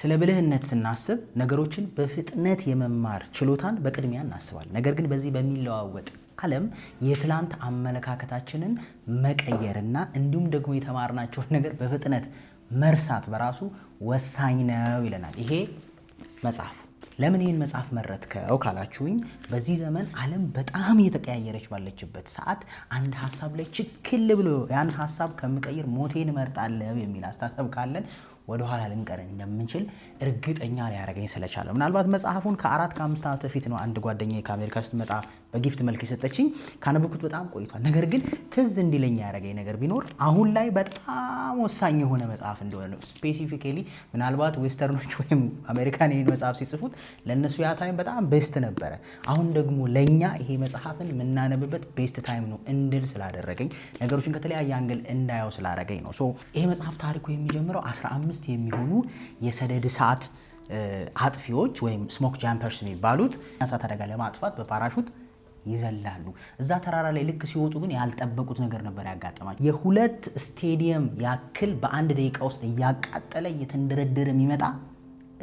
ስለ ብልህነት ስናስብ ነገሮችን በፍጥነት የመማር ችሎታን በቅድሚያ እናስባለን። ነገር ግን በዚህ በሚለዋወጥ ዓለም የትላንት አመለካከታችንን መቀየርና እንዲሁም ደግሞ የተማርናቸውን ነገር በፍጥነት መርሳት በራሱ ወሳኝ ነው ይለናል ይሄ መጽሐፍ። ለምን ይህን መጽሐፍ መረጥከው ካላችሁኝ፣ በዚህ ዘመን ዓለም በጣም እየተቀያየረች ባለችበት ሰዓት አንድ ሀሳብ ላይ ችክል ብሎ ያን ሀሳብ ከምቀይር ሞቴን እመርጣለሁ የሚል አስተሳሰብ ካለን ወደ ኋላ ልንቀር እንደምንችል እርግጠኛ ሊያደርገኝ ስለቻለ ምናልባት መጽሐፉን ከ4-5 ዓመት በፊት ነው አንድ ጓደኛዬ ከአሜሪካ ስትመጣ በጊፍት መልክ የሰጠችኝ። ካነበብኩት በጣም ቆይቷል። ነገር ግን ትዝ እንዲለኝ ያደረገኝ ነገር ቢኖር አሁን ላይ በጣም ወሳኝ የሆነ መጽሐፍ እንደሆነ ነው። ስፔሲፊካሊ ምናልባት ዌስተርኖች ወይም አሜሪካን ይህን መጽሐፍ ሲጽፉት ለእነሱ ያ ታይም በጣም ቤስት ነበረ። አሁን ደግሞ ለእኛ ይሄ መጽሐፍን የምናነብበት ቤስት ታይም ነው እንድል ስላደረገኝ፣ ነገሮችን ከተለያየ አንግል እንዳየው ስላደረገኝ ነው። ይሄ መጽሐፍ ታሪኩ የሚጀምረው 15 የሚሆኑ የሰደድ እሳት አጥፊዎች ወይም ስሞክ ጃምፐርስ የሚባሉት እሳት አደጋ ለማጥፋት በፓራሹት ይዘላሉ። እዛ ተራራ ላይ ልክ ሲወጡ ግን ያልጠበቁት ነገር ነበር ያጋጠማቸው። የ2 ስቴዲየም ያክል በአንድ ደቂቃ ውስጥ እያቃጠለ እየተንደረደረ የሚመጣ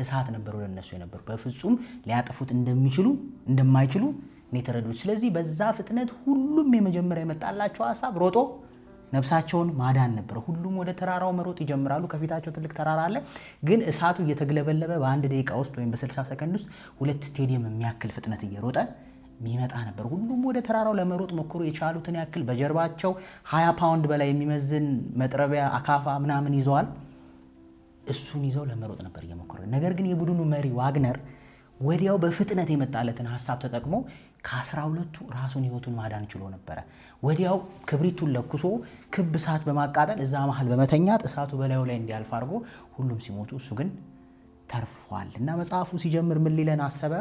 እሳት ነበር ወደ እነሱ የነበሩ። በፍጹም ሊያጠፉት እንደማይችሉ ነው የተረዱት። ስለዚህ በዛ ፍጥነት ሁሉም የመጀመሪያ የመጣላቸው ሀሳብ ሮጦ ነፍሳቸውን ማዳን ነበር። ሁሉም ወደ ተራራው መሮጥ ይጀምራሉ። ከፊታቸው ትልቅ ተራራ አለ። ግን እሳቱ እየተግለበለበ በአንድ ደቂቃ ውስጥ ወይም በ60 ሰከንድ ውስጥ 2 ስቴዲየም የሚያክል ፍጥነት እየሮጠ የሚመጣ ነበር። ሁሉም ወደ ተራራው ለመሮጥ ሞክሮ የቻሉትን ያክል በጀርባቸው 20 ፓውንድ በላይ የሚመዝን መጥረቢያ፣ አካፋ ምናምን ይዘዋል። እሱን ይዘው ለመሮጥ ነበር እየሞከሩ። ነገር ግን የቡድኑ መሪ ዋግነር ወዲያው በፍጥነት የመጣለትን ሀሳብ ተጠቅሞ ከ12ቱ ራሱን ህይወቱን ማዳን ችሎ ነበረ። ወዲያው ክብሪቱን ለኩሶ ክብ እሳት በማቃጠል እዛ መሃል በመተኛት እሳቱ በላዩ ላይ እንዲያልፍ አድርጎ ሁሉም ሲሞቱ እሱ ግን ተርፏል። እና መጽሐፉ ሲጀምር ምን ሊለን አሰበ?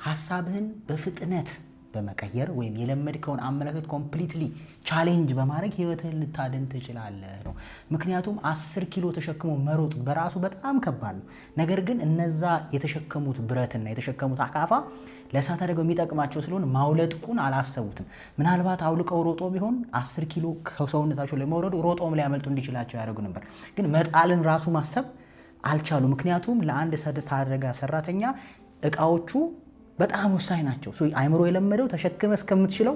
ሀሳብህን በፍጥነት በመቀየር ወይም የለመድከውን አመለካከት ኮምፕሊትሊ ቻሌንጅ በማድረግ ህይወትህን ልታድን ትችላለህ ነው። ምክንያቱም 10 ኪሎ ተሸክሞ መሮጥ በራሱ በጣም ከባድ ነው። ነገር ግን እነዛ የተሸከሙት ብረትና የተሸከሙት አካፋ ለእሳት አደጋው የሚጠቅማቸው ስለሆነ ማውለጥቁን አላሰቡትም። ምናልባት አውልቀው ሮጦ ቢሆን 10 ኪሎ ከሰውነታቸው ላይ መውረዱ ሮጦም ሊያመልጡ እንዲችላቸው ያደርጉ ነበር። ግን መጣልን ራሱ ማሰብ አልቻሉ። ምክንያቱም ለአንድ እሳት አደጋ ሰራተኛ እቃዎቹ በጣም ወሳኝ ናቸው። አይምሮ የለመደው ተሸክመ እስከምትችለው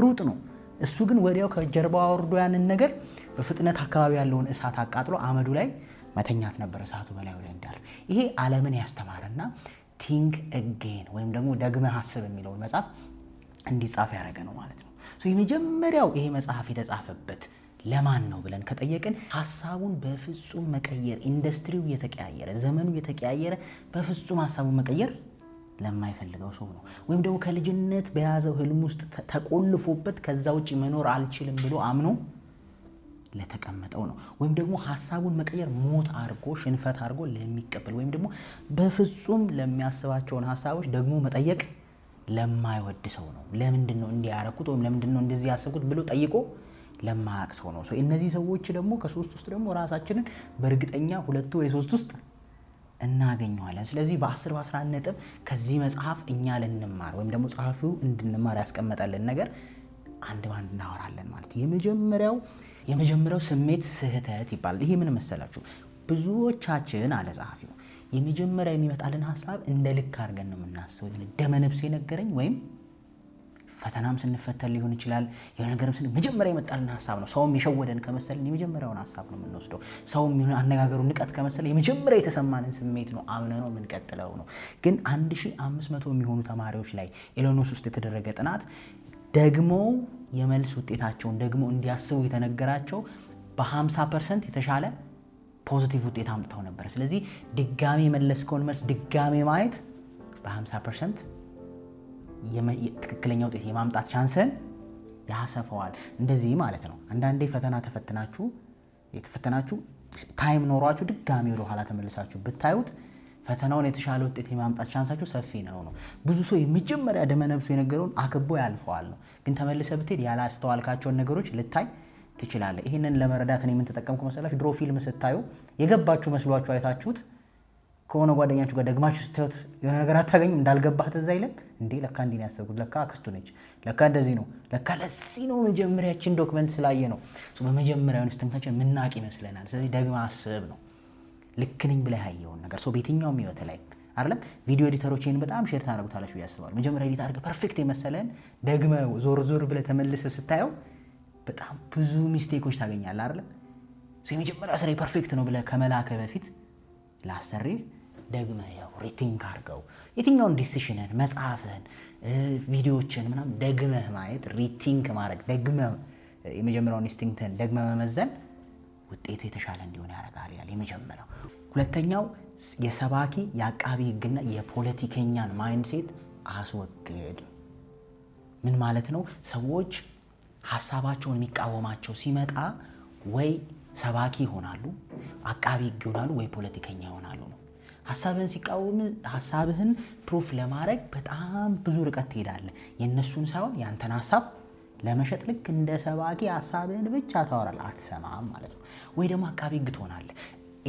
ሩጥ ነው። እሱ ግን ወዲያው ከጀርባው አውርዶ ያንን ነገር በፍጥነት አካባቢ ያለውን እሳት አቃጥሎ አመዱ ላይ መተኛት ነበር፣ እሳቱ በላዩ ላይ እንዳለ። ይሄ ዓለምን ያስተማረና ቲንክ አጌን ወይም ደግሞ ደግመህ አስብ የሚለውን መጽሐፍ እንዲጻፍ ያደረገ ነው ማለት ነው። የመጀመሪያው ይሄ መጽሐፍ የተጻፈበት ለማን ነው ብለን ከጠየቅን ሀሳቡን በፍጹም መቀየር፣ ኢንዱስትሪው የተቀያየረ፣ ዘመኑ የተቀያየረ በፍጹም ሀሳቡን መቀየር ለማይፈልገው ሰው ነው። ወይም ደግሞ ከልጅነት በያዘው ህልም ውስጥ ተቆልፎበት ከዛ ውጭ መኖር አልችልም ብሎ አምኖ ለተቀመጠው ነው። ወይም ደግሞ ሀሳቡን መቀየር ሞት አድርጎ ሽንፈት አድርጎ ለሚቀበል ወይም ደግሞ በፍጹም ለሚያስባቸውን ሀሳቦች ደግሞ መጠየቅ ለማይወድ ሰው ነው። ለምንድን ነው እንዲህ ያደረኩት ወይም ለምንድን ነው እንደዚህ ያሰብኩት ብሎ ጠይቆ ለማያውቅ ሰው ነው። እነዚህ ሰዎች ደግሞ ከሶስት ውስጥ ደግሞ ራሳችንን በእርግጠኛ 2 ወይ 3 ውስጥ እናገኘዋለን። ስለዚህ በ10 በ11 ነጥብ ከዚህ መጽሐፍ እኛ ልንማር ወይም ደግሞ ጸሐፊው እንድንማር ያስቀመጠልን ነገር አንድ ባንድ እናወራለን ማለት ነው። የመጀመሪያው ስሜት ስህተት ይባላል። ይሄ ምን መሰላችሁ? ብዙዎቻችን አለ ጸሐፊው የመጀመሪያ የሚመጣልን ሀሳብ እንደ ልክ አድርገን ነው የምናስበው። ደመነፍስ የነገረኝ ወይም ፈተናም ስንፈተን ሊሆን ይችላል። የሆነ ነገርም መጀመሪያ የመጣልን ሀሳብ ነው። ሰውም የሸወደን ከመሰለን የመጀመሪያውን ሀሳብ ነው የምንወስደው። ሰውም የሆነ አነጋገሩ ንቀት ከመሰለን የመጀመሪያ የተሰማንን ስሜት ነው አምነን ነው የምንቀጥለው ነው። ግን 1500 የሚሆኑ ተማሪዎች ላይ ኢሊኖስ ውስጥ የተደረገ ጥናት ደግሞ የመልስ ውጤታቸውን ደግሞ እንዲያስቡ የተነገራቸው በ50% የተሻለ ፖዚቲቭ ውጤት አምጥተው ነበር። ስለዚህ ድጋሚ የመለስከውን መልስ ድጋሚ ማየት በ50% ትክክለኛ ውጤት የማምጣት ቻንስን ያሰፋዋል። እንደዚህ ማለት ነው። አንዳንዴ ፈተና ተፈተናችሁ ታይም ኖሯችሁ ድጋሚ ወደ ኋላ ተመልሳችሁ ብታዩት ፈተናውን የተሻለ ውጤት የማምጣት ቻንሳችሁ ሰፊ ነው። ብዙ ሰው የመጀመሪያ ደመነፍሱ የነገረውን አክቦ ያልፈዋል ነው። ግን ተመልሰ ብትሄድ ያላስተዋልካቸውን ነገሮች ልታይ ትችላለህ። ይህንን ለመረዳት እኔ ምን ተጠቀምኩ መሰላችሁ? ድሮ ፊልም ስታዩ የገባችሁ መስሏችሁ አይታችሁት ከሆነ ጓደኛችሁ ጋር ደግማችሁ ስታዩት የሆነ ነገር አታገኙም? እንዳልገባህ ትዝ አይልም እንዴ? ለካ እንዲህ ነው ያሰብኩት፣ ለካ አክስቱ ነች፣ ለካ እንደዚህ ነው፣ ለካ ለዚህ ነው መጀመሪያችን ዶክመንት ስላየ ነው። በመጀመሪያው ኢንስቲንክታችን ምናቅ ይመስለናል። ስለዚህ ደግመህ አስብ ነው። ልክ ነኝ ብለህ ያየውን ነገር ሰው በየትኛውም ህይወት ላይ አይደለም ቪዲዮ ኤዲተሮችን በጣም ሼር ታደርጉታላችሁ ብዬ አስባለሁ። መጀመሪያ ኤዲት አድርገህ ፐርፌክት የመሰለን ደግመ ዞር ብለህ ተመልሰህ ስታየው በጣም ብዙ ሚስቴኮች ታገኛለህ አይደለም። የመጀመሪያ ስራ ፐርፌክት ነው ብለህ ከመላከ በፊት ላሰሪ ደግመህ ያው ሪቲንክ አድርገው የትኛውን ዲሲሽንን መጽሐፍህን ቪዲዮዎችን ምናምን ደግመህ ማየት ሪቲንክ ማድረግ ደግመህ የመጀመሪያውን ኢንስቲንክትን ደግመህ መመዘን ውጤት የተሻለ እንዲሆን ያደርጋል ይላል የመጀመሪያው። ሁለተኛው የሰባኪ የአቃቢ ህግና የፖለቲከኛን ማይንድሴት አስወግድ። ምን ማለት ነው? ሰዎች ሐሳባቸውን የሚቃወማቸው ሲመጣ ወይ ሰባኪ ይሆናሉ፣ አቃቢ ህግ ይሆናሉ፣ ወይ ፖለቲከኛ ይሆናሉ ነው። ሐሳብህን ሲቃወም ሐሳብህን ፕሩፍ ለማድረግ በጣም ብዙ ርቀት ትሄዳለህ። የነሱን ሳይሆን ያንተን ሐሳብ ለመሸጥ ልክ እንደ ሰባኪ ሐሳብህን ብቻ ታወራለህ፣ አትሰማም ማለት ነው። ወይ ደግሞ አቃቢ ህግ ትሆናለህ።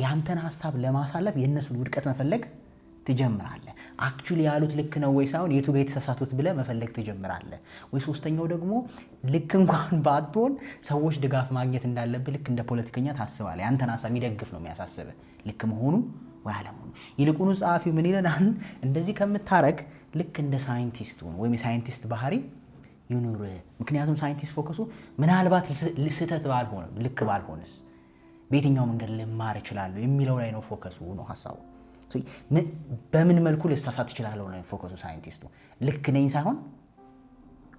ያንተን ሐሳብ ለማሳለፍ የነሱን ውድቀት መፈለግ ትጀምራለህ። አክቹሊ ያሉት ልክ ነው ወይ ሳይሆን የቱ ጋር የተሳሳቱት ብለህ መፈለግ ትጀምራለህ። ወይ ሶስተኛው ደግሞ ልክ እንኳን ባትሆን ሰዎች ድጋፍ ማግኘት እንዳለብህ ልክ እንደ ፖለቲከኛ ታስባለህ። ያንተን ሐሳብ የሚደግፍ ነው የሚያሳስብህ ልክ መሆኑ ወይ አለመሆኑ። ይልቁኑ ጸሐፊው ምን ይለናል? እንደዚህ ከምታረግ ልክ እንደ ሳይንቲስት ሁን፣ ወይም የሳይንቲስት ባህሪ ይኑር። ምክንያቱም ሳይንቲስት ፎከሱ ምናልባት ስህተት ባልሆነ ልክ ባልሆንስ በየትኛው መንገድ ልማር እችላለሁ የሚለው ላይ ነው ፎከሱ ነው ሐሳቡ። በምን መልኩ ልሳሳት እችላለሁ ነው ፎከሱ ሳይንቲስቱ። ልክ ነኝ ሳይሆን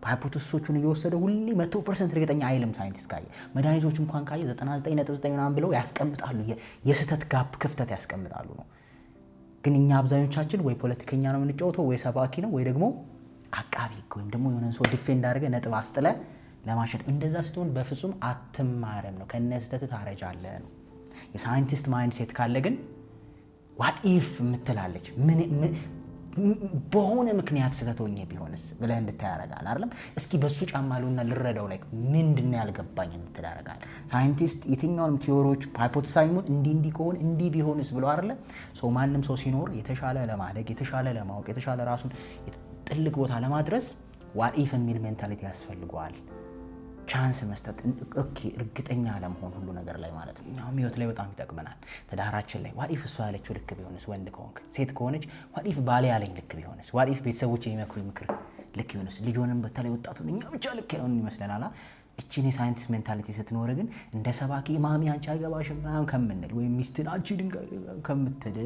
ሃይፖቴሲሶቹን እየወሰደ ሁሌ 100% እርግጠኛ አይልም። ሳይንቲስት ካየ መድኃኒቶች እንኳን ካየ 99.9 ምናምን ብለው ያስቀምጣሉ፣ የስህተት ጋፕ ክፍተት ያስቀምጣሉ ነው። ግን እኛ አብዛኞቻችን ወይ ፖለቲከኛ ነው የምንጫወተው፣ ወይ ሰባኪ ነው፣ ወይ ደግሞ አቃቢ ወይም ደግሞ የሆነን ሰው ዲፌንድ አድርገህ ነጥብ አስጥለ ለማሸነፍ። እንደዛ ስትሆን በፍጹም አትማረም ነው፣ ከነስተት ታረጃለህ ነው። የሳይንቲስት ማይንድሴት ካለ ግን ዋት ኢፍ የምትላለች በሆነ ምክንያት ስተቶኝ ቢሆንስ ብለህ እንድታይ ያደርጋል አይደለም። እስኪ በሱ ጫማ ልውና ልረዳው ላይ ምንድን ነው ያልገባኝ እንድትል ያደርጋል። ሳይንቲስት የትኛውንም ቲዎሪዎች ሃይፖቴሳይዝ እንዲህ ከሆነ እንዲህ ቢሆንስ ብሎ አይደለ። ሰው ማንም ሰው ሲኖር የተሻለ ለማደግ የተሻለ ለማወቅ የተሻለ ራሱን ጥልቅ ቦታ ለማድረስ ዋት ኢፍ የሚል ሜንታሊቲ ያስፈልገዋል። ቻንስ መስጠት፣ ኦኬ እርግጠኛ ለመሆን ሁሉ ነገር ላይ ማለት ነው። አሁን ህይወት ላይ በጣም ይጠቅመናል። ትዳራችን ላይ ዋት ኢፍ እሷ ያለችው ልክ ቢሆንስ፣ ወንድ ከሆንክ ሴት ከሆነች ዋት ኢፍ ባሌ ያለኝ ልክ ቢሆንስ፣ ዋት ኢፍ ቤተሰቦች የሚመክሩ ምክር ልክ ቢሆንስ። ልጆንም በተለይ ወጣቱን እኛ ብቻ ልክ አይሆን ይመስለናል። እቺን የሳይንቲስት ሜንታሊቲ ስትኖር ግን እንደ ሰባኪ ማሚ አንቺ አይገባሽም ምናምን ከምንል ወይም ሚስትን አንቺ ድንጋይ ከምትል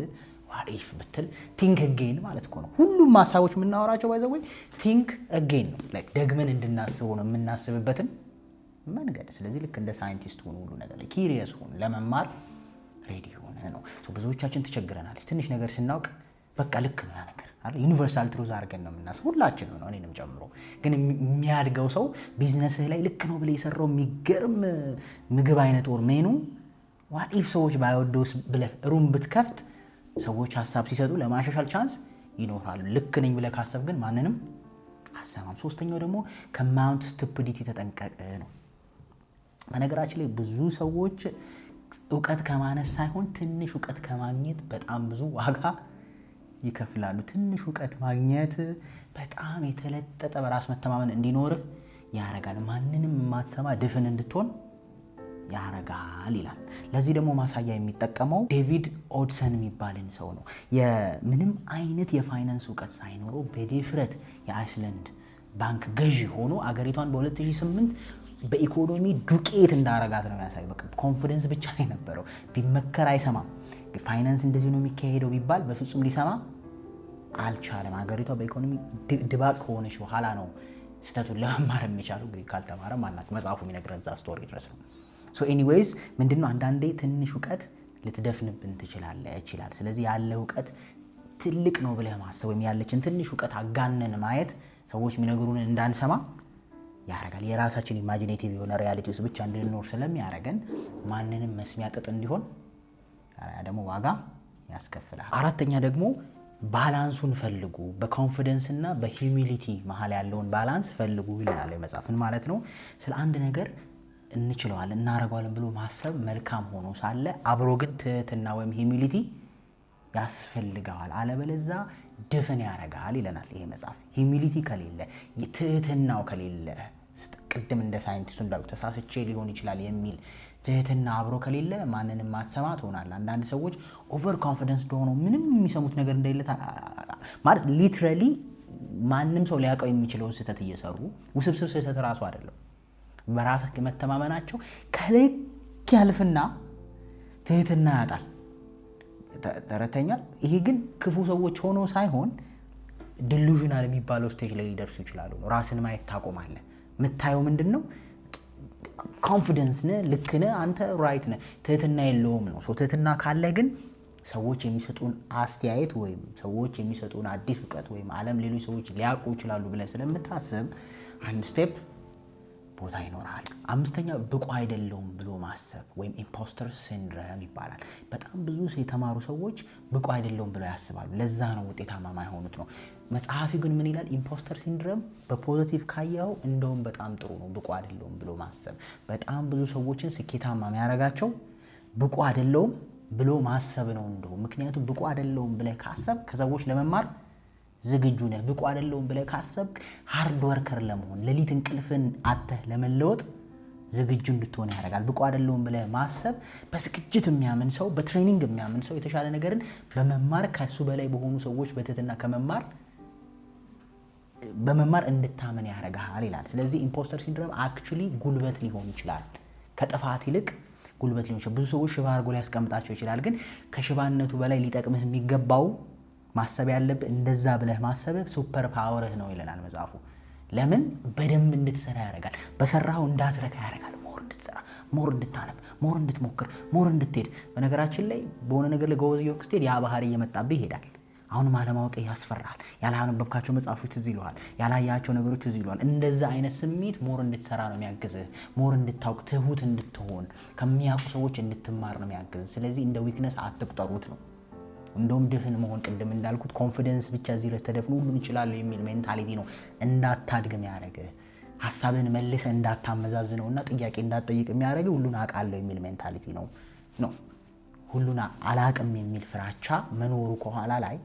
ዋት ኢፍ ብትል ቲንክ አጌን ማለት እኮ ነው። ሁሉም ሀሳቦች የምናወራቸው ባይዘው ወይ ቲንክ አጌን ነው። ላይክ ደግመን እንድናስበው ነው የምናስብበትን መንገድ። ስለዚህ ልክ እንደ ሳይንቲስት ሆኖ ሁሉ ነገር ላይ ኪሪየስ ሆኖ ለመማር ሬዲ ሆነ ነው። ብዙዎቻችን ትቸግረናለች። ትንሽ ነገር ስናውቅ በቃ ልክ ነው ያ ነገር አይደል፣ ዩኒቨርሳል ትሩዝ አድርገን ነው የምናስበው ሁላችንም ነው እኔንም ጨምሮ። ግን የሚያድገው ሰው ቢዝነስህ ላይ ልክ ነው ብለህ የሰራው የሚገርም ምግብ አይነት ወር ሜኑ ዋት ኢፍ ሰዎች ባይወደውስ ብለህ ሩም ብትከፍት ሰዎች ሀሳብ ሲሰጡ ለማሻሻል ቻንስ ይኖራሉ። ልክ ነኝ ብለህ ካሰብ ግን ማንንም አሰማም። ሶስተኛው ደግሞ ከማውንት ስቱፒዲቲ ተጠንቀቅ ነው። በነገራችን ላይ ብዙ ሰዎች እውቀት ከማነስ ሳይሆን ትንሽ እውቀት ከማግኘት በጣም ብዙ ዋጋ ይከፍላሉ። ትንሽ እውቀት ማግኘት በጣም የተለጠጠ በራስ መተማመን እንዲኖርህ ያረጋል። ማንንም የማትሰማ ድፍን እንድትሆን ያረጋል ይላል። ለዚህ ደግሞ ማሳያ የሚጠቀመው ዴቪድ ኦድሰን የሚባልን ሰው ነው። ምንም አይነት የፋይናንስ እውቀት ሳይኖረው በድፍረት የአይስላንድ ባንክ ገዢ ሆኖ አገሪቷን በ2008 በኢኮኖሚ ዱቄት እንዳረጋት ነው የሚያሳየው። በቃ ኮንፊደንስ ብቻ ነው የነበረው። ቢመከር አይሰማም። ፋይናንስ እንደዚህ ነው የሚካሄደው ቢባል በፍጹም ሊሰማ አልቻለም። ሀገሪቷ በኢኮኖሚ ድባቅ ከሆነች በኋላ ነው ስህተቱን ለመማር የሚቻለው። እንግዲህ ካልተማረ ማናት መጽሐፉ የሚነግረን እዛ ስቶሪ ድረስ ነው። ሶ ኤኒዌይዝ ምንድነው አንዳንዴ ትንሽ እውቀት ልትደፍንብን ትችላለህ ይችላል። ስለዚህ ያለ እውቀት ትልቅ ነው ብለህ ማሰብ ወይም ያለችን ትንሽ እውቀት አጋነን ማየት ሰዎች የሚነግሩንን እንዳንሰማ ያረጋል። የራሳችን ኢማጂኔቲቭ የሆነ ሪያሊቲ ውስጥ ብቻ እንድንኖር ስለሚያረገን ማንንም መስሚያ ጥጥ እንዲሆን ደግሞ ዋጋ ያስከፍላል። አራተኛ ደግሞ ባላንሱን ፈልጉ። በኮንፊደንስ እና በሂዩሚሊቲ መሀል ያለውን ባላንስ ፈልጉ ይላል መጽሐፍን ማለት ነው። ስለ አንድ ነገር እንችለዋለን እናረጋለን ብሎ ማሰብ መልካም ሆኖ ሳለ አብሮ ግን ትህትና ወይም ሂዩሚሊቲ ያስፈልገዋል። አለበለዚያ ድፍን ያረጋል ይለናል ይሄ መጽሐፍ። ሂዩሚሊቲ ከሌለ ትህትናው ከሌለ ቅድም እንደ ሳይንቲስቱ እንዳልኩ ተሳስቼ ሊሆን ይችላል የሚል ትህትና አብሮ ከሌለ ማንንም ማትሰማ ትሆናለህ። አንዳንድ ሰዎች ኦቨር ኮንፊደንስ ሆነው ምንም የሚሰሙት ነገር እንደሌለ ማለት ሊትራሊ ማንም ሰው ሊያውቀው የሚችለውን ስህተት እየሰሩ ውስብስብ ስህተት ራሱ አይደለም በራስ መተማመናቸው ከልክ ያልፍና ትህትና ያጣል። ተረተኛል። ይሄ ግን ክፉ ሰዎች ሆኖ ሳይሆን ዲሉዥናል የሚባለው ስቴጅ ላይ ሊደርሱ ይችላሉ። ራስን ማየት ታቆማለህ። የምታየው ምንድነው? ኮንፊደንስ ነህ፣ ልክ ነህ፣ አንተ ራይት ነህ። ትህትና የለውም ነው። ትህትና ካለ ግን ሰዎች የሚሰጡን አስተያየት ወይም ሰዎች የሚሰጡን አዲስ እውቀት ወይም ዓለም ሌሎች ሰዎች ሊያውቁ ይችላሉ ብለህ ስለምታስብ አንድ ስቴፕ ቦታ ይኖራል። አምስተኛ ብቁ አይደለሁም ብሎ ማሰብ ወይም ኢምፖስተር ሲንድሮም ይባላል። በጣም ብዙ የተማሩ ሰዎች ብቁ አይደለሁም ብለው ያስባሉ። ለዛ ነው ውጤታማ የማይሆኑት ነው። መጽሐፊ ግን ምን ይላል? ኢምፖስተር ሲንድሮም በፖዚቲቭ ካየው እንደውም በጣም ጥሩ ነው። ብቁ አይደለሁም ብሎ ማሰብ በጣም ብዙ ሰዎችን ስኬታማ የሚያደርጋቸው ብቁ አይደለሁም ብሎ ማሰብ ነው እንደው። ምክንያቱም ብቁ አይደለሁም ብለህ ካሰብ ከሰዎች ለመማር ዝግጁ ነህ። ብቁ አይደለሁም ብለህ ካሰብክ ሃርድ ወርከር ለመሆን ሌሊት እንቅልፍን አጥተህ ለመለወጥ ዝግጁ እንድትሆን ያደርጋል። ብቁ አይደለሁም ብለህ ማሰብ በዝግጅት የሚያምን ሰው፣ በትሬኒንግ የሚያምን ሰው የተሻለ ነገርን በመማር ከሱ በላይ በሆኑ ሰዎች በትህትና በመማር እንድታመን ያደርጋል ይላል። ስለዚህ ኢምፖስተር ሲንድሮም አክቹሊ ጉልበት ሊሆን ይችላል። ከጥፋት ይልቅ ጉልበት ሊሆን ይችላል። ብዙ ሰዎች ሽባ አድርጎ ሊያስቀምጣቸው ይችላል። ግን ከሽባነቱ በላይ ሊጠቅምህ የሚገባው ማሰብ ያለብህ እንደዛ ብለህ ማሰብህ ሱፐር ፓወርህ ነው ይለናል መጽሐፉ። ለምን? በደንብ እንድትሰራ ያደርጋል። በሰራው እንዳትረካ ያደርጋል። ሞር እንድትሰራ፣ ሞር እንድታነብ፣ ሞር እንድትሞክር፣ ሞር እንድትሄድ። በነገራችን ላይ በሆነ ነገር ላይ ጎበዝ እየሆንክ ስትሄድ ያ ባህሪ እየመጣብህ ይሄዳል። አሁንም አለማወቅ ያስፈራል። ያላነበብካቸው መጽሐፎች ትዝ ይለዋል፣ ያላያቸው ነገሮች ትዝ ይለዋል። እንደዛ አይነት ስሜት ሞር እንድትሰራ ነው የሚያግዝህ። ሞር እንድታውቅ፣ ትሁት እንድትሆን፣ ከሚያውቁ ሰዎች እንድትማር ነው የሚያግዝህ። ስለዚህ እንደ ዊክነስ አትቁጠሩት ነው። እንደውም ድፍን መሆን ቅድም እንዳልኩት ኮንፊደንስ ብቻ እዚህ ድረስ ተደፍኖ ሁሉም ይችላል የሚል ሜንታሊቲ ነው እንዳታድግ የሚያደርግህ። ሐሳብን መልሰህ እንዳታመዛዝነውና ጥያቄ እንዳትጠይቅ የሚያደርግህ ሁሉን አውቃለሁ የሚል ሜንታሊቲ ነው። ሁሉን አላቅም የሚል ፍራቻ መኖሩ ከኋላ ላይ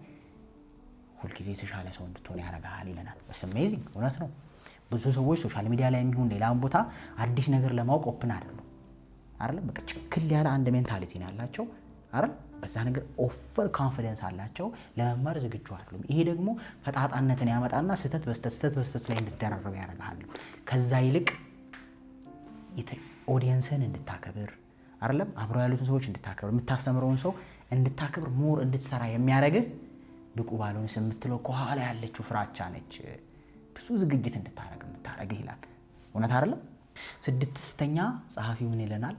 ሁልጊዜ የተሻለ ሰው እንድትሆን ያደርጋል ይለናል። አሜዚንግ እውነት ነው። ብዙ ሰዎች ሶሻል ሚዲያ ላይ የሚሆን ሌላም ቦታ አዲስ ነገር ለማወቅ ኦፕን አይደለም። በቃ ችክል ያለ አንድ ሜንታሊቲ ነው ያላቸው አይደል? በዛ ነገር ኦቨር ኮንፊደንስ አላቸው። ለመማር ዝግጁ አይደሉም። ይሄ ደግሞ ፈጣጣነትን ያመጣና ስህተት በስተት ላይ እንድትደራረብ ያደርጋል። ከዛ ይልቅ ኦዲየንስን እንድታከብር አይደለም፣ አብረው ያሉትን ሰዎች እንድታከብር፣ የምታስተምረውን ሰው እንድታከብር፣ ሞር እንድትሰራ የሚያደርግህ ብቁ ባልሆንስ የምትለው ከኋላ ያለችው ፍራቻ ነች። ብዙ ዝግጅት እንድታደርግ የምታደርግህ ይላል። እውነት አይደለም? ስድስተኛ ጸሐፊው ምን ይለናል?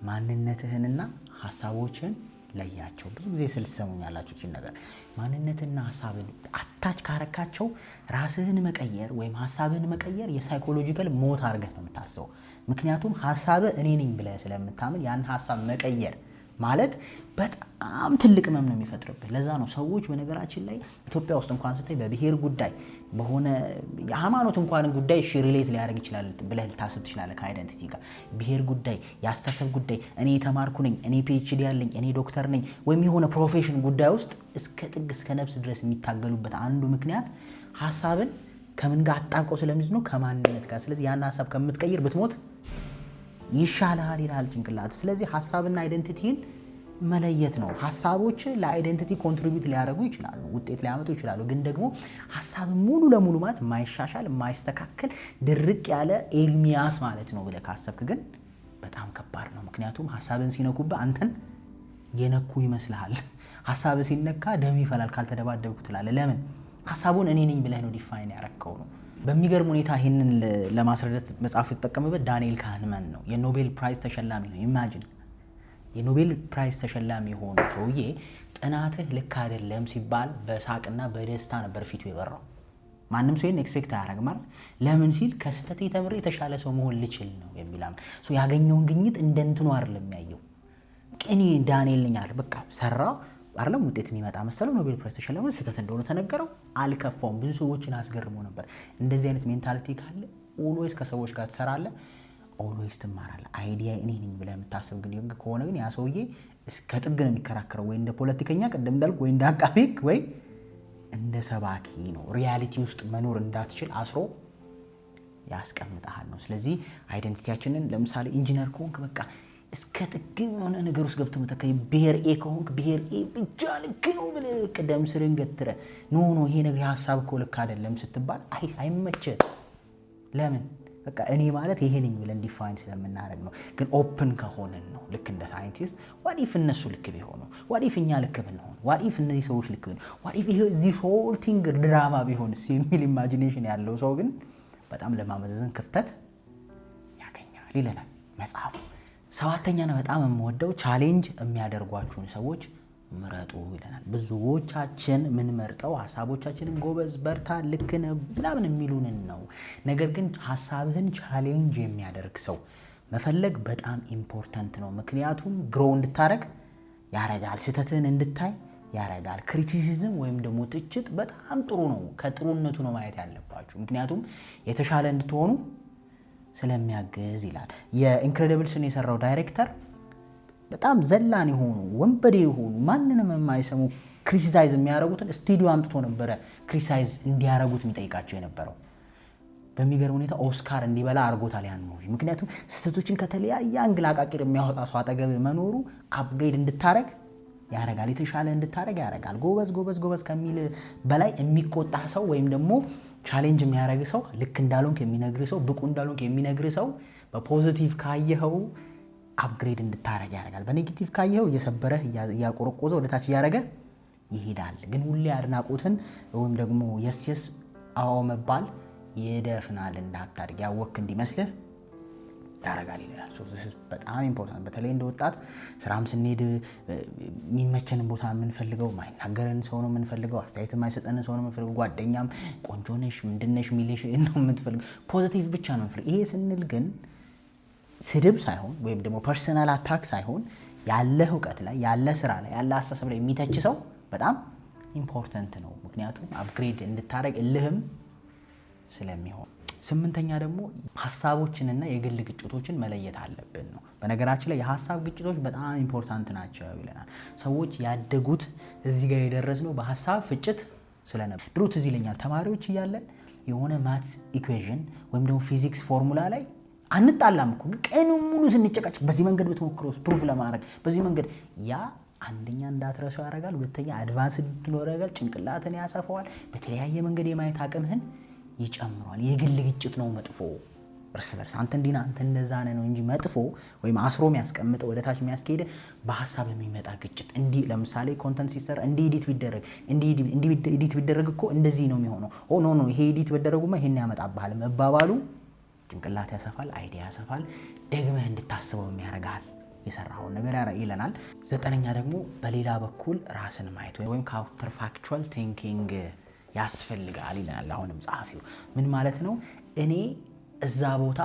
ማንነትህንና ሀሳቦችን ለያቸው። ብዙ ጊዜ ስልሰሙኝ ያላችሁ እቺን ነገር ማንነትና ሀሳብን አታች ካረካቸው ራስህን መቀየር ወይም ሀሳብህን መቀየር የሳይኮሎጂካል ሞት አድርገህ ነው የምታስበው። ምክንያቱም ሀሳብህ እኔ ነኝ ብለህ ስለምታምን ያን ሀሳብ መቀየር ማለት በጣም ትልቅ ህመም ነው የሚፈጥርብህ። ለዛ ነው ሰዎች በነገራችን ላይ ኢትዮጵያ ውስጥ እንኳን ስታይ በብሔር ጉዳይ በሆነ የሃይማኖት እንኳን ጉዳይ ሪሌት ሊያደርግ ይችላል ብለህ ልታስብ ትችላለህ ከአይደንቲቲ ጋር። ብሔር ጉዳይ፣ የአስተሳሰብ ጉዳይ፣ እኔ የተማርኩ ነኝ፣ እኔ ፒኤችዲ ያለኝ፣ እኔ ዶክተር ነኝ ወይም የሆነ ፕሮፌሽን ጉዳይ ውስጥ እስከ ጥግ እስከ ነፍስ ድረስ የሚታገሉበት አንዱ ምክንያት ሀሳብን ከምን ጋር አጣብቀው ስለሚይዝ ነው? ከማንነት ጋር። ስለዚህ ያን ሀሳብ ከምትቀይር ብትሞት ይሻላል ይላል ጭንቅላት። ስለዚህ ሀሳብና አይደንቲቲን መለየት ነው። ሀሳቦች ለአይደንቲቲ ኮንትሪቢዩት ሊያደርጉ ይችላሉ፣ ውጤት ሊያመጡ ይችላሉ። ግን ደግሞ ሀሳብ ሙሉ ለሙሉ ማለት የማይሻሻል የማይስተካከል ድርቅ ያለ ኤርሚያስ ማለት ነው ብለህ ካሰብክ ግን በጣም ከባድ ነው። ምክንያቱም ሀሳብን ሲነኩብህ አንተን የነኩ ይመስልሃል። ሀሳብ ሲነካ ደም ይፈላል ካልተደባደብኩ ትላለህ። ለምን? ሀሳቡን እኔ ነኝ ብለህ ነው ዲፋይን ያረከው ነው። በሚገርም ሁኔታ ይህንን ለማስረዳት መጽሐፉ የተጠቀመበት ዳንኤል ካህንመን ነው። የኖቤል ፕራይዝ ተሸላሚ ነው። ኢማጂን የኖቤል ፕራይዝ ተሸላሚ የሆነ ሰውዬ ጥናትህ ልክ አይደለም ሲባል በሳቅና በደስታ ነበር ፊቱ የበራው። ማንም ሰው ይሄን ኤክስፔክት አያደርግም ማለት ለምን ሲል ከስተት ተምሬ የተሻለ ሰው መሆን ልችል ነው የሚላም ሶ ያገኘውን ግኝት እንደንትኑ አይደለም የሚያየው። እኔ ዳንኤል ነኝ አለ በቃ ሰራ አይደለም ውጤት የሚመጣ መሰለው። ኖቤል ፕራይዝ ተሸላሚ ስተት እንደሆነ ተነገረው። አልከፋውም። ብዙ ሰዎችን አስገርሞ ነበር። እንደዚህ አይነት ሜንታሊቲ ካለ ኦልዌይስ ከሰዎች ጋር ትሰራለህ፣ ኦልዌይስ ትማራለህ። አይዲያ እኔ ነኝ ብለህ የምታስብ ግን ከሆነ ግን ያ ሰውዬ እስከ ጥግ ነው የሚከራከረው። ወይ እንደ ፖለቲከኛ ቅድም እንዳልኩ ወይ እንደ አቃቤ ሕግ ወይ እንደ ሰባኪ ነው። ሪያሊቲ ውስጥ መኖር እንዳትችል አስሮ ያስቀምጣል ነው። ስለዚህ አይደንቲቲያችንን ለምሳሌ ኢንጂነር ከሆንክ በቃ እስከ ጥግ የሆነ ነገር ውስጥ ገብተህ መተከይ ብሔር ኤ ከሆንክ ብሔር ኤ ብቻ ልክ ነው ብለህ ቀደም ስርን ገትረ ኖ ይሄ ነገር ሐሳብ እኮ ልክ አይደለም ስትባል አይመችህ። ለምን በቃ እኔ ማለት ይሄ ነኝ ብለን ዲፋይን ስለምናደርግ ነው። ግን ኦፕን ከሆነን ነው ልክ እንደ ሳይንቲስት ዋት ኢፍ እነሱ ልክ ቢሆኑ፣ ዋት ኢፍ እኛ ልክ ብንሆን፣ ዋት ኢፍ እነዚህ ሰዎች ልክ ቢሆኑ፣ ዋት ኢፍ ይሄ ዚህ ሆል ቲንግ ድራማ ቢሆንስ የሚል ኢማጂኔሽን ያለው ሰው ግን በጣም ለማመዘን ክፍተት ያገኛል ይለናል መጽሐፉ። ሰባተኛ ነው በጣም የምወደው ቻሌንጅ የሚያደርጓችሁን ሰዎች ምረጡ ይለናል። ብዙዎቻችን ምን መርጠው ሐሳቦቻችንን ጎበዝ፣ በርታ፣ ልክ ነህ ምናምን የሚሉንን ነው። ነገር ግን ሐሳብህን ቻሌንጅ የሚያደርግ ሰው መፈለግ በጣም ኢምፖርታንት ነው። ምክንያቱም ግሮ እንድታረግ ያረጋል፣ ስህተትህን እንድታይ ያረጋል። ክሪቲሲዝም ወይም ደግሞ ትችት በጣም ጥሩ ነው። ከጥሩነቱ ነው ማየት ያለባችሁ፣ ምክንያቱም የተሻለ እንድትሆኑ ስለሚያግዝ ይላል። የኢንክሬዲብልስን የሰራው ዳይሬክተር በጣም ዘላን የሆኑ ወንበዴ የሆኑ ማንንም የማይሰሙ ክሪቲሳይዝ የሚያደርጉትን ስቱዲዮ አምጥቶ ነበረ ክሪቲሳይዝ እንዲያደርጉት የሚጠይቃቸው የነበረው። በሚገርም ሁኔታ ኦስካር እንዲበላ አድርጎታል ያን ሙቪ። ምክንያቱም ስህተቶችን ከተለያየ አንግል አቃቂር የሚያወጣ ሰው አጠገብ መኖሩ አፕግሬድ እንድታረግ ያረጋል፣ የተሻለ እንድታረግ ያረጋል። ጎበዝ ከሚል በላይ የሚቆጣ ሰው ወይም ደግሞ ቻሌንጅ የሚያረግ ሰው፣ ልክ እንዳልሆንክ የሚነግር ሰው፣ ብቁ እንዳልሆንክ የሚነግር ሰው በፖዚቲቭ ካየኸው አፕግሬድ እንድታረግ ያረጋል። በኔጌቲቭ ካየኸው እየሰበረህ እያቆረቆዘ ወደታች እያረገ ይሄዳል። ግን ሁሌ አድናቆትን ወይም ደግሞ የስ አዎ መባል ይደፍናል፣ እንዳታድግ ያወክ እንዲመስልህ ያረጋል ይላል። በጣም ኢምፖርታንት። በተለይ እንደ ወጣት ስራም ስንሄድ የሚመቸንን ቦታ የምንፈልገው ማይናገረን ሰው ነው የምንፈልገው፣ አስተያየት የማይሰጠንን ሰው ነው የምንፈልገው። ጓደኛም ቆንጆ ነሽ ምንድነሽ ሚልሽ ነው የምንፈልገው፣ ፖዚቲቭ ብቻ ነው የምንፈልገው። ይሄ ስንል ግን ስድብ ሳይሆን ወይም ደግሞ ፐርሰናል አታክ ሳይሆን ያለ እውቀት ላይ ያለ ስራ ላይ ያለ አስተሳሰብ ላይ የሚተች ሰው በጣም ኢምፖርታንት ነው። ምክንያቱም አፕግሬድ እንድታረግ እልህም ስለሚሆን። ስምንተኛ ደግሞ ሐሳቦችንና የግል ግጭቶችን መለየት አለብን ነው። በነገራችን ላይ የሐሳብ ግጭቶች በጣም ኢምፖርታንት ናቸው ይለናል። ሰዎች ያደጉት እዚህ ጋር የደረስነው በሐሳብ ፍጭት ስለነበር። ድሮ ትዝ ይለኛል ተማሪዎች እያለን የሆነ ማትስ ኢኩዌሽን ወይም ደግሞ ፊዚክስ ፎርሙላ ላይ አንጣላም እኮ ቀኑ ሙሉ ስንጨቃጨቅ በዚህ መንገድ ብትሞክረው ፕሩፍ ለማድረግ በዚህ መንገድ ያ አንደኛ እንዳትረሳው ያደርጋል፣ ሁለተኛ አድቫንስ እንድትኖር ያደርጋል፣ ጭንቅላትን ያሰፋዋል፣ በተለያየ መንገድ የማየት አቅምህን ይጨምራል። የግል ግጭት ነው መጥፎ። እርስ በርስ አንተ እንዲና አንተ እንደዛ ነው እንጂ መጥፎ ወይም አስሮ የሚያስቀምጥ ወደ ታች የሚያስኬድ በሐሳብ የሚመጣ ግጭት። እንዲህ ለምሳሌ ኮንተንት ሲሰራ እንዲህ ኤዲት ቢደረግ እንዲህ ኤዲት ቢደረግ እኮ እንደዚህ ነው የሚሆነው፣ ኖ ይሄ ኤዲት ቢደረጉማ ይሄን ያመጣብሃል መባባሉ ጭንቅላት ያሰፋል፣ አይዲያ ያሰፋል፣ ደግመህ እንድታስበው የሚያደርጋል የሰራውን ነገር ይለናል። ዘጠነኛ ደግሞ በሌላ በኩል ራስን ማየት ወይም ካውንተር ፋክቹዋል ቲንኪንግ ያስፈልጋል ይለናል። አሁንም ጸሐፊው ምን ማለት ነው? እኔ እዛ ቦታ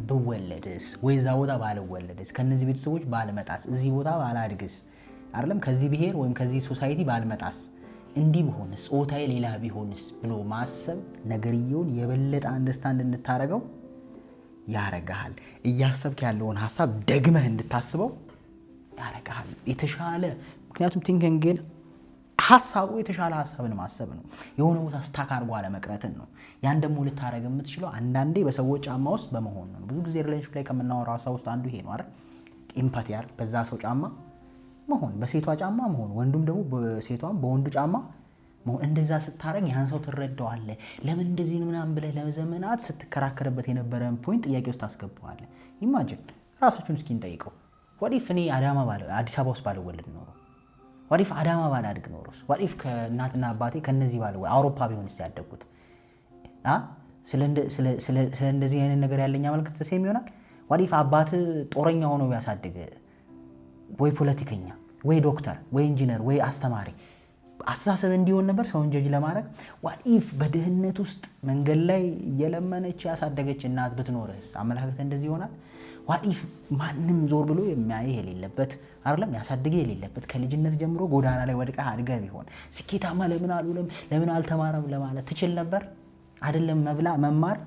ብወለድስ ወይ እዛ ቦታ ባልወለድስ፣ ከነዚህ ቤተሰቦች ባልመጣስ፣ እዚህ ቦታ ባላድግስ፣ አይደለም ከዚህ ብሔር ወይም ከዚህ ሶሳይቲ ባልመጣስ፣ እንዲህ ቢሆንስ፣ ጾታዬ ሌላ ቢሆንስ ብሎ ማሰብ ነገርየውን የበለጠ አንደርስታንድ እንድታረገው ያረጋል። እያሰብክ ያለውን ሐሳብ ደግመህ እንድታስበው ያረጋል የተሻለ። ምክንያቱም ቲንኪንግን ሐሳቡ የተሻለ ሐሳብን ማሰብ ነው። የሆነ ቦታ ስታክ አድርጎ አለመቅረትን ነው። ያን ደግሞ ልታረግ የምትችለው አንዳንዴ በሰዎች ጫማ ውስጥ በመሆን ነው። ብዙ ጊዜ ሪሌሽንሺፕ ላይ ከምናወራው ሐሳብ ውስጥ አንዱ ይሄ ነው አይደል? ኢምፓቲ አይደል? በዛ ሰው ጫማ መሆን፣ በሴቷ ጫማ መሆን፣ ወንዱም ደግሞ በሴቷም በወንዱ ጫማ መሆን። እንደዛ ስታረግ ያን ሰው ትረዳዋለህ። ለምን እንደዚህ ምናምን ብለህ ለዘመናት ስትከራከርበት የነበረን ፖይንት ጥያቄ ውስጥ ታስገባዋለህ። ኢማጂን ራሳችሁን እስኪ እንጠይቀው። ዋዲፍ እኔ አዲስ አበባ ውስጥ ባልወለድ ኖሮ፣ ዋዲፍ አዳማ ባላድግ ኖሮስ፣ ዋዲፍ ከእናትና አባቴ ከነዚህ ባልወለድ አውሮፓ ቢሆንስ ያደግኩት ስለ እንደዚህ አይነት ነገር ያለኝ አመለካከት ሴም ይሆናል። ዋዲፍ አባት ጦረኛ ሆኖ ቢያሳድግ ወይ ፖለቲከኛ ወይ ዶክተር ወይ ኢንጂነር ወይ አስተማሪ አስተሳሰብ እንዲሆን ነበር ሰውን ጀጅ ለማድረግ። ዋዲፍ በድህነት ውስጥ መንገድ ላይ የለመነች ያሳደገች እናት ብትኖርስ አመለካከት እንደዚህ ይሆናል። ዋዲፍ ማንም ዞር ብሎ የሚያይህ የሌለበት አይደለም ያሳድገ የሌለበት ከልጅነት ጀምሮ ጎዳና ላይ ወድቀህ አድገህ ቢሆን ስኬታማ ለምን አልተማረም ለማለት ትችል ነበር። አይደለም መማር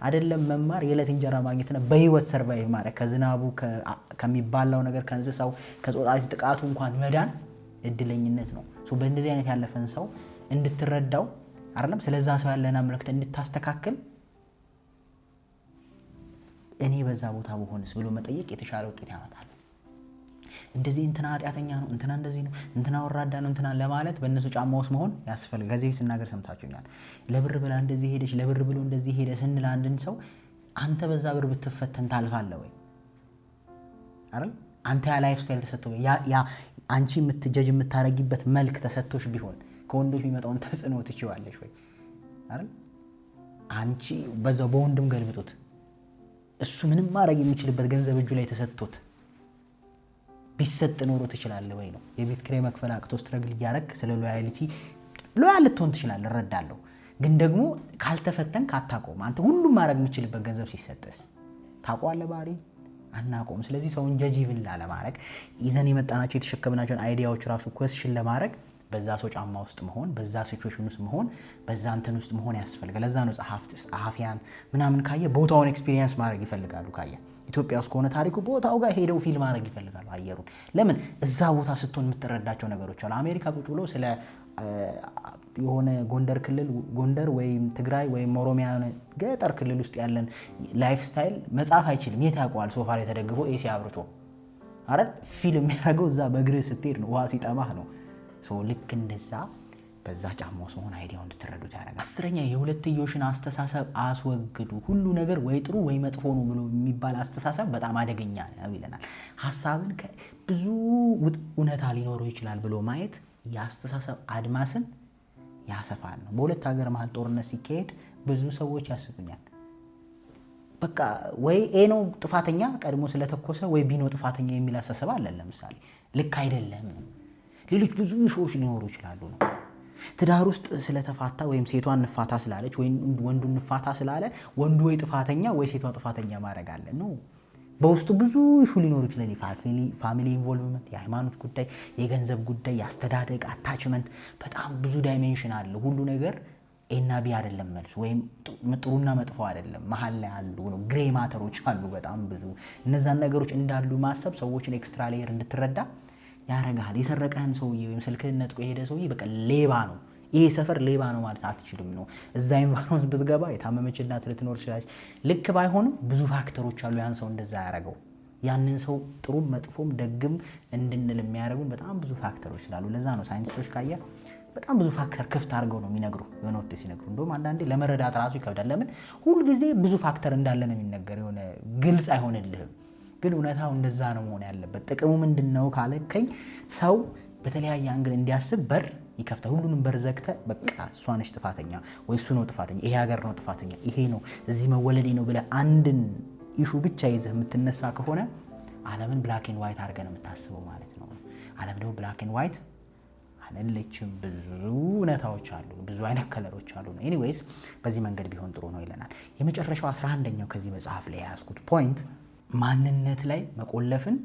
አይደለም መማር የዕለት እንጀራ ማግኘትና በህይወት ሰርቫይቭ ማድረግ ከዝናቡ ከሚባላው ነገር ከእንስሳው ከጾታዊ ጥቃቱ እንኳን መዳን እድለኝነት ነው። በእንደዚህ አይነት ያለፈን ሰው እንድትረዳው አይደለም ስለዛ ሰው ያለና አመለካከት እንድታስተካክል እኔ በዛ ቦታ በሆንስ ብሎ መጠየቅ የተሻለ ውጤት ያመጣል። እንደዚህ እንትና ኃጢአተኛ ነው፣ እንትና እንደዚህ ነው፣ እንትና ወራዳ ነው፣ እንትና ለማለት በእነሱ ጫማ ውስጥ መሆን ያስፈልጋል። ከዚህ ስናገር ሰምታችሁኛል። ለብር ብላ እንደዚህ ሄደች፣ ለብር ብሎ እንደዚህ ሄደ ስንል አንድን ሰው አንተ በዛ ብር ብትፈተን ታልፋለህ ወይ አይደል? አንተ ያ ላይፍ ስታይል ተሰጥቶ ያ አንቺ የምትጀጅ የምታረጊበት መልክ ተሰጥቶሽ ቢሆን ከወንዶች የሚመጣውን ተጽዕኖ ትችዋለሽ ወይ አይደል? አንቺ በዛው በወንድም ገልብጦት እሱ ምንም ማድረግ የሚችልበት ገንዘብ እጁ ላይ ተሰጥቶት ቢሰጥ ኖሮ ትችላለህ ወይ ነው። የቤት ኪራይ መክፈል አቅቶ ስትረግል እያረክ ስለ ሎያሊቲ ሎያል ልትሆን ትችላለህ፣ እረዳለሁ። ግን ደግሞ ካልተፈተንክ አታቆም። አንተ ሁሉም ማድረግ የሚችልበት ገንዘብ ሲሰጥስ ታውቀዋለህ ባህሪ አናቆም። ስለዚህ ሰውን ጀጅ ይብል ለማድረግ ይዘን የመጣናቸው የተሸከምናቸውን አይዲያዎች ራሱ ኮስሽን ለማድረግ በዛ ሰው ጫማ ውስጥ መሆን፣ በዛ ሲቹዌሽን ውስጥ መሆን፣ በዛ እንትን ውስጥ መሆን ያስፈልጋል። ለዛ ነው ጸሐፊያን ምናምን ካየ ቦታውን ኤክስፒሪየንስ ማድረግ ይፈልጋሉ። ካየ ኢትዮጵያ ውስጥ ከሆነ ታሪኩ ቦታው ጋር ሄደው ፊልም ማድረግ ይፈልጋሉ አየሩን። ለምን እዛ ቦታ ስትሆን የምትረዳቸው ነገሮች አሉ። አሜሪካ ቁጭ ብሎ ስለ የሆነ ጎንደር ክልል ጎንደር ወይም ትግራይ ወይም ኦሮሚያ ገጠር ክልል ውስጥ ያለን ላይፍ ስታይል መጻፍ አይችልም። የት ያውቀዋል? ሶፋ ላይ ተደግፎ ኤሲ አብርቶ አይደል ፊልም የሚያደርገው። እዛ በእግርህ ስትሄድ ነው፣ ውሃ ሲጠማህ ነው። ልክ እንደዛ በዛ ጫማ ውስጥ መሆን አይዲያው እንድትረዱት ያደርጋል። 10ኛ የሁለትዮሽን አስተሳሰብ አስወግዱ። ሁሉ ነገር ወይ ጥሩ ወይ መጥፎ ነው ብሎ የሚባል አስተሳሰብ በጣም አደገኛ ነው ይለናል። ሐሳብን ብዙ እውነታ ሊኖረው ይችላል ብሎ ማየት የአስተሳሰብ አድማስን ያሰፋል ነው። በሁለት ሀገር መሀል ጦርነት ሲካሄድ ብዙ ሰዎች ያስቡኛል። በቃ ወይ ኤ ነው ጥፋተኛ ቀድሞ ስለተኮሰ ወይ ቢ ነው ጥፋተኛ የሚል አስተሳሰብ አለ። ለምሳሌ ልክ አይደለም ነው። ሌሎች ብዙ ሾዎች ሊኖሩ ይችላሉ ነው። ትዳር ውስጥ ስለተፋታ ወይም ሴቷን ንፋታ ስላለች ወይም ወንዱን ንፋታ ስላለ ወንዱ ወይ ጥፋተኛ ወይ ሴቷ ጥፋተኛ ማድረግ አለ ነው። በውስጡ ብዙ ኢሹ ሊኖሩ ይችላል። ፋሚሊ ኢንቮልቭመንት፣ የሃይማኖት ጉዳይ፣ የገንዘብ ጉዳይ፣ የአስተዳደግ አታችመንት፣ በጣም ብዙ ዳይሜንሽን አለ። ሁሉ ነገር ኤና ቢ አይደለም መልሱ፣ ወይም ጥሩና መጥፎ አይደለም፣ መሀል ላይ አሉ ነው። ግሬ ማተሮች አሉ በጣም ብዙ። እነዛን ነገሮች እንዳሉ ማሰብ ሰዎችን ኤክስትራ ሌየር እንድትረዳ ያረጋል። የሰረቀህን ሰውዬ ወይም ስልክህን ነጥቆ የሄደ ሰውዬ በቃ ሌባ ነው፣ ይሄ ሰፈር ሌባ ነው ማለት አትችልም ነው። እዛ ኢንቫይሮንመንት ብትገባ የታመመች እናት ልትኖር ትችላለች። ልክ ባይሆንም ብዙ ፋክተሮች አሉ ያን ሰው እንደዛ ያረገው። ያንን ሰው ጥሩም መጥፎም ደግም እንድንል የሚያደርጉን በጣም ብዙ ፋክተሮች ስላሉ ለዛ ነው ሳይንቲስቶች ካየ በጣም ብዙ ፋክተር ክፍት አድርገው ነው የሚነግሩ የሆነ ወጥ ሲነግሩ። እንደውም አንዳንዴ ለመረዳት ራሱ ይከብዳል። ለምን ሁልጊዜ ብዙ ፋክተር እንዳለ ነው የሚነገር፣ የሆነ ግልጽ አይሆንልህም። ግን እውነታው እንደዛ ነው መሆን ያለበት። ጥቅሙ ምንድነው ካለከኝ ሰው በተለያየ አንግል እንዲያስብ በር ይከፍታል። ሁሉንም በር ዘግተ በቃ እሷ ነች ጥፋተኛ ወይ እሱ ነው ጥፋተኛ፣ ይሄ ሀገር ነው ጥፋተኛ፣ ይሄ ነው እዚህ መወለዴ ነው ብለህ አንድን ኢሹ ብቻ ይዘህ የምትነሳ ከሆነ ዓለምን ብላክ ኤንድ ዋይት አድርገህ ነው የምታስበው ማለት ነው። ዓለም ደግሞ ብላክ ኤንድ ዋይት አይደለችም። ብዙ እውነታዎች አሉ፣ ብዙ አይነት ከለሮች አሉ ነው። ኤኒዌይስ በዚህ መንገድ ቢሆን ጥሩ ነው ይለናል። የመጨረሻው 11ኛው ከዚህ መጽሐፍ ላይ የያዝኩት ፖይንት ማንነት ላይ መቆለፍን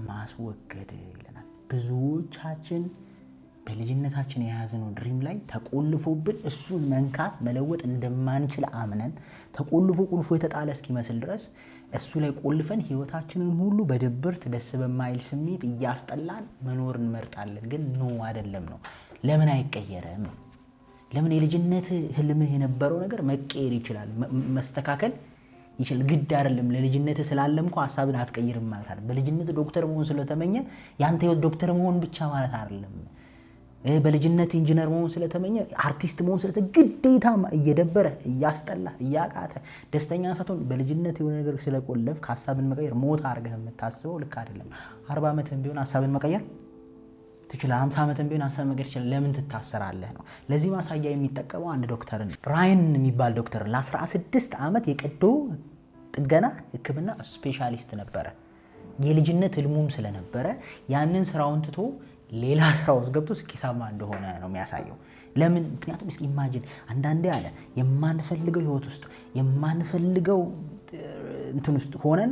ማስወገድ ይለናል። ብዙዎቻችን በልጅነታችን የያዝነው ድሪም ላይ ተቆልፎብን እሱን መንካት መለወጥ እንደማንችል አምነን ተቆልፎ ቁልፎ የተጣለ እስኪመስል ድረስ እሱ ላይ ቆልፈን ህይወታችንን ሁሉ በድብርት ደስ በማይል ስሜት እያስጠላን መኖር እንመርጣለን። ግን ኖ አይደለም ነው። ለምን አይቀየርም? ለምን የልጅነት ህልምህ የነበረው ነገር መቀየር ይችላል፣ መስተካከል ይችላል። ግድ አይደለም ለልጅነት ስላለምኩ ሐሳብን አትቀይርም ማለት አይደለም። በልጅነት ዶክተር መሆን ስለተመኘ ያንተ ህይወት ዶክተር መሆን ብቻ ማለት አይደለም። በልጅነት ኢንጂነር መሆን ስለተመኘ አርቲስት መሆን ግዴታ እየደበረ እያስጠላ እያቃተ ደስተኛ ሳትሆን በልጅነት የሆነ ነገር ስለቆለፍ ሐሳብን መቀየር ሞት አድርገህ የምታስበው ልክ አይደለም። 40 ዓመትም ቢሆን ሐሳብን መቀየር ትችላለህ። 50 ዓመትም ቢሆን ሐሳብ መቀየር ትችላለህ። ለምን ትታሰራለህ ነው። ለዚህ ማሳያ የሚጠቀመው አንድ ዶክተር ራይን የሚባል ዶክተር ለ16 ዓመት የቀዶ ጥገና ሕክምና ስፔሻሊስት ነበረ። የልጅነት ህልሙም ስለነበረ ያንን ስራውን ትቶ ሌላ ስራ ውስጥ ገብቶ ስኬታማ እንደሆነ ነው የሚያሳየው። ለምን? ምክንያቱም እስኪ ኢማጂን አንዳንዴ አለ የማንፈልገው ህይወት ውስጥ የማንፈልገው እንትን ውስጥ ሆነን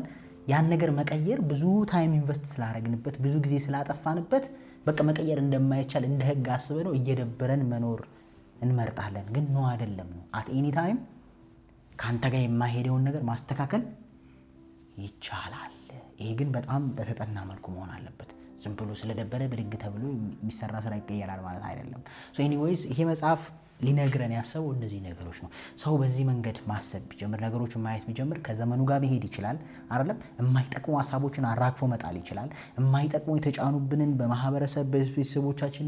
ያን ነገር መቀየር ብዙ ታይም ኢንቨስት ስላደረግንበት ብዙ ጊዜ ስላጠፋንበት በቃ መቀየር እንደማይቻል እንደ ህግ አስበ ነው እየደበረን መኖር እንመርጣለን። ግን ነው አይደለም ነው። አት ኤኒ ታይም ካንተ ጋር የማይሄደውን ነገር ማስተካከል ይቻላል። ይሄ ግን በጣም በተጠና መልኩ መሆን አለበት። ዝም ብሎ ስለደበረ ብድግ ተብሎ የሚሰራ ስራ ይቀየራል ማለት አይደለም። ሶ ኤኒዌይስ ይሄ መጽሐፍ ሊነግረን ያሰበው እነዚህ ነገሮች ነው። ሰው በዚህ መንገድ ማሰብ ቢጀምር፣ ነገሮችን ማየት ቢጀምር ከዘመኑ ጋር መሄድ ይችላል አይደለም። የማይጠቅሙ ሀሳቦችን አራግፎ መጣል ይችላል። የማይጠቅሙ የተጫኑብንን በማህበረሰብ በቤተሰቦቻችን፣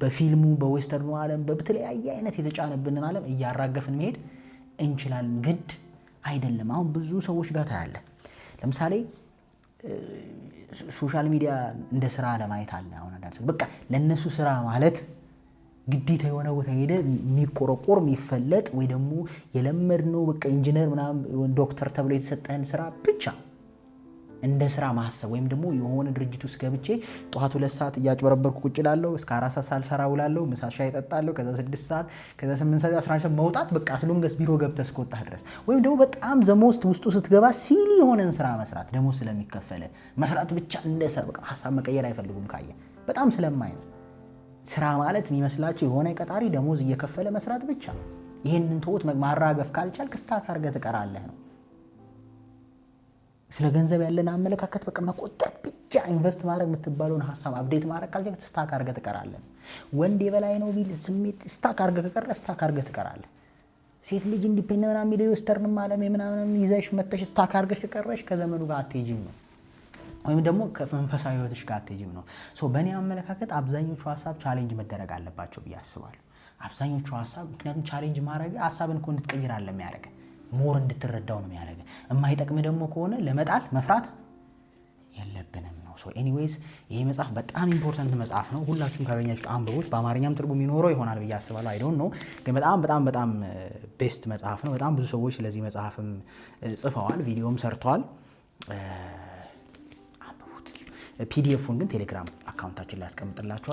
በፊልሙ፣ በዌስተርኑ ዓለም በተለያየ አይነት የተጫነብንን ዓለም እያራገፍን መሄድ እንችላለን። ግድ አይደለም። አሁን ብዙ ሰዎች ጋር ታያለ። ለምሳሌ ሶሻል ሚዲያ እንደ ስራ ለማየት አለ። አሁን አንዳንድ ሰዎች በቃ ለነሱ ስራ ማለት ግዴታ የሆነ ቦታ ሄደ የሚቆረቆር የሚፈለጥ ወይ ደግሞ የለመድነው በቃ ኢንጂነር ምናምን ዶክተር ተብሎ የተሰጠህን ስራ ብቻ እንደ ስራ ማሰብ ወይም ደግሞ የሆነ ድርጅት ውስጥ ገብቼ ጠዋት 2 ሰዓት እያጭበረበርኩ ቁጭ እላለሁ፣ እስከ 4 ሰዓት ሳልሰራ ውላለሁ፣ ምሳ ሻይ እጠጣለሁ፣ ከዛ 6 ሰዓት፣ ከዛ 8 ሰዓት 11 ሰዓት መውጣት በቃ ስለሆንገስ ቢሮ ገብተህ እስከወጣህ ድረስ ወይም ደግሞ በጣም ዘሞስት ውስጡ ስትገባ ሲሊ የሆነን ስራ መስራት ደግሞ ስለሚከፈለ መስራት ብቻ እንደ ስራ በቃ ሀሳብ መቀየር አይፈልጉም። ካየ በጣም ስለማይ ነው። ስራ ማለት የሚመስላቸው የሆነ ቀጣሪ ደሞዝ እየከፈለ መስራት ብቻ። ይሄንን ተውት። ማራገፍ ካልቻልክ ስታክ አድርገህ ትቀራለህ ነው። ስለ ገንዘብ ያለን አመለካከት በቃ መቆጠብ ብቻ፣ ኢንቨስት ማድረግ የምትባለውን ሀሳብ አፕዴት ማድረግ ካልቻልክ ስታክ አድርገህ ትቀራለህ። ወንድ የበላይ ነው ቢል ስሜት ስታክ አድርገህ ከቀረ ስታክ አድርገህ ትቀራለህ። ሴት ልጅ ኢንዲፔንደንት ምናምን የሚለው ዌስተርንም ዓለም ምናምን ይዘሽ መተሽ ስታክ አድርገሽ ከቀረሽ ከዘመኑ ጋር አትሄጂም ነው፣ ወይም ደግሞ ከመንፈሳዊ ህይወትሽ ጋር አትሄጂም ነው። ሶ በእኔ አመለካከት አብዛኞቹ ሀሳብ ቻሌንጅ መደረግ አለባቸው ብዬ አስባለሁ። አብዛኞቹ ሀሳብ ምክንያቱም ቻሌንጅ ማድረግ ሀሳብን እኮ እንድትቀይር አለ የሚያደርገ ሞር እንድትረዳው ነው የሚያደርገ። የማይጠቅም ደግሞ ከሆነ ለመጣል መፍራት የለብንም ነው። ሶ ኤኒዌይስ ይሄ መጽሐፍ በጣም ኢምፖርታንት መጽሐፍ ነው። ሁላችሁም ካገኛችሁት አንብቡት። በአማርኛም ትርጉም ይኖረው ይሆናል ብዬ አስባለሁ። አይ ዶንት ኖ፣ ግን በጣም ቤስት መጽሐፍ ነው። በጣም ብዙ ሰዎች ስለዚህ መጽሐፍም ጽፈዋል፣ ቪዲዮም ሰርተዋል። ፒዲኤፉን ግን ቴሌግራም አካውንታችን ላይ ያስቀምጥላችኋል።